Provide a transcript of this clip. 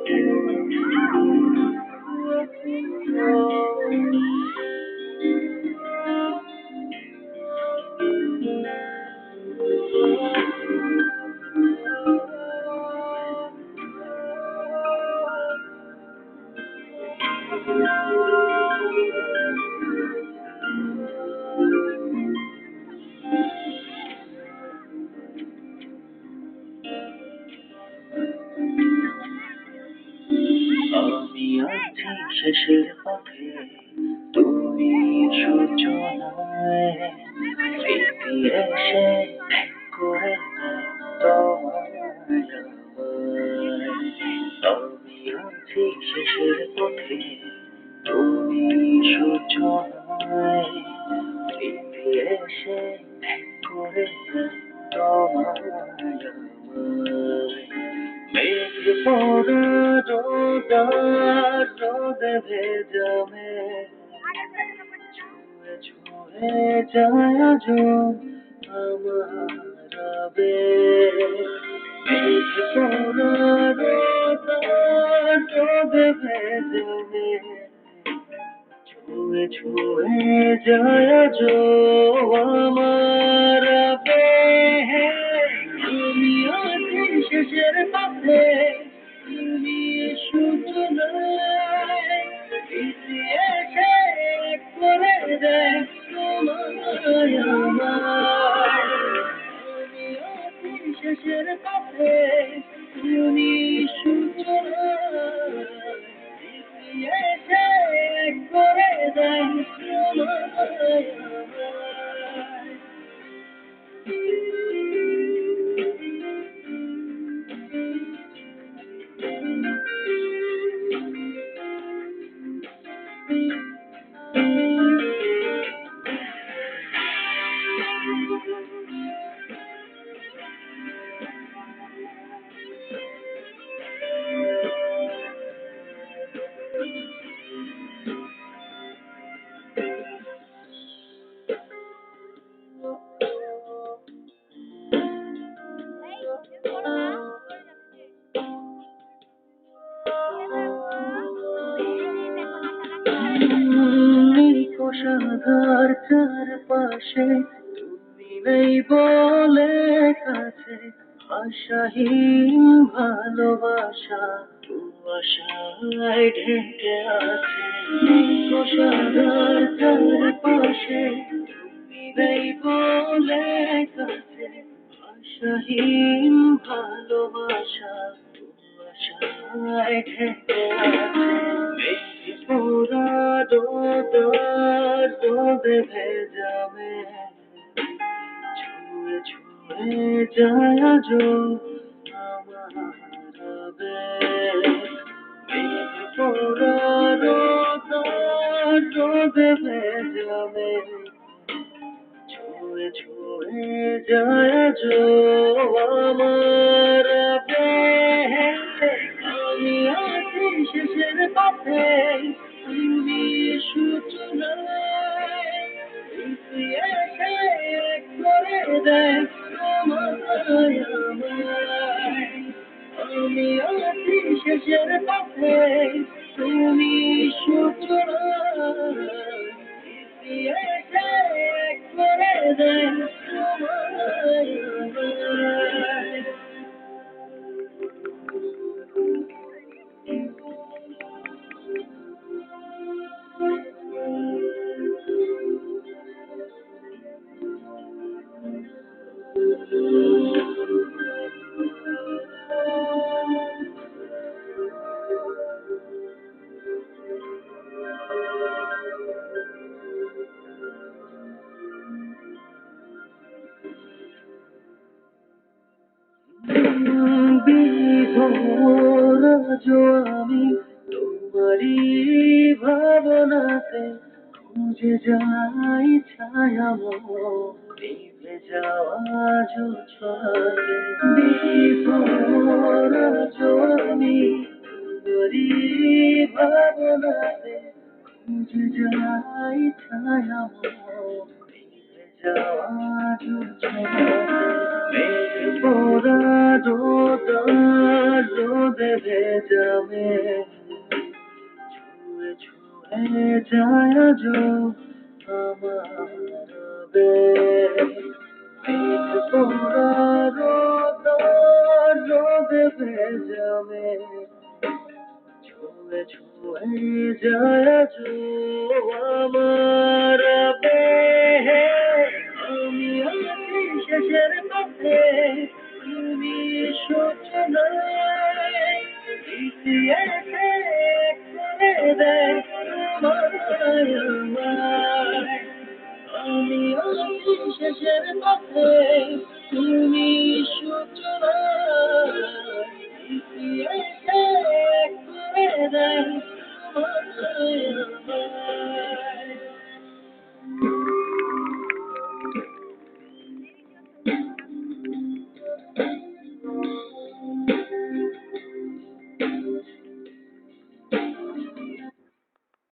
আমি আছি শেষের পথে, তুমি সূচনায়, স্মৃতি এসে এক করে দেয় তোমায় আমায়। আমি আছি শেষের পথে, তুমি সূচনায়, স্মৃতি এসে এক করে দেয় তোমায় আমায়। মেঘ পড়া রোদে ভেজা মেঘ, ছুঁয়ে ছুঁয়ে যায় আজ আমার আবেগ। মেঘ পড়া রোদে ভেজা মেঘ, ছুঁয়ে ছুঁয়ে যায় আজ আমার আবেগ। তুমি আছি শেষের পথে, তুমি সূচনায়, স্মৃতি এসে এক করে দেয় তোমায় আমায়। তুমি আছি শেষের পথে, তুমি সূচনায়, স্মৃতি এসে এক করে দেয় তোমায় আমায়। কোষাগার চারপাশে, তুমি নেই বলে কাছে, আশাহীন ভালোবাসা কুয়াশায় ঢেকে আছে। কোষাগার চারপাশে, তুমি নেই বলে কাছে, আশাহীন ভালোবাসা কুয়াশায় ঢেকে আছে। মেঘ পোড়া রোদে ভেজা মেঘ, ছুঁয়ে ছুঁয়ে যায় আজ আমার আবেগ। মেঘ পোড়া রোদে ভেজা মেঘ, ছুঁয়ে ছুঁয়ে যায় আজ আমার আবেগ। আমি আছি শেষের পথে, তুমি সূচনায়, স্মৃতি এসে এক করে দেয় তোমায় আমায়। আমি আছি শেষের পথে, তুমি সূচনায়, স্মৃতি এসে এক করে দেয় তোমায় আমায়। বিভোর আজ আমি তোমারই ভাবনাতে, খুঁজে যাই ছায়া নিভে যাওয়া জোছনাতে। বিভোর আজ আমি তোমারই ভাবনাতে, খুঁজে যাই ছায়া নিভে যাওয়া জোছনাতে। পোড়া রোদে ভেজা মেঘ, যায় আজও আমার পিঠ পোড়া রোদে ভেজাবে ছুঁয়ে ছুঁয়ে যায় আজও আমার আমি আছি শেষের পথে তুমি সূচনায় ইতিহাসে করে দেয় তোমায় আমায় আমি আছি শেষের পথে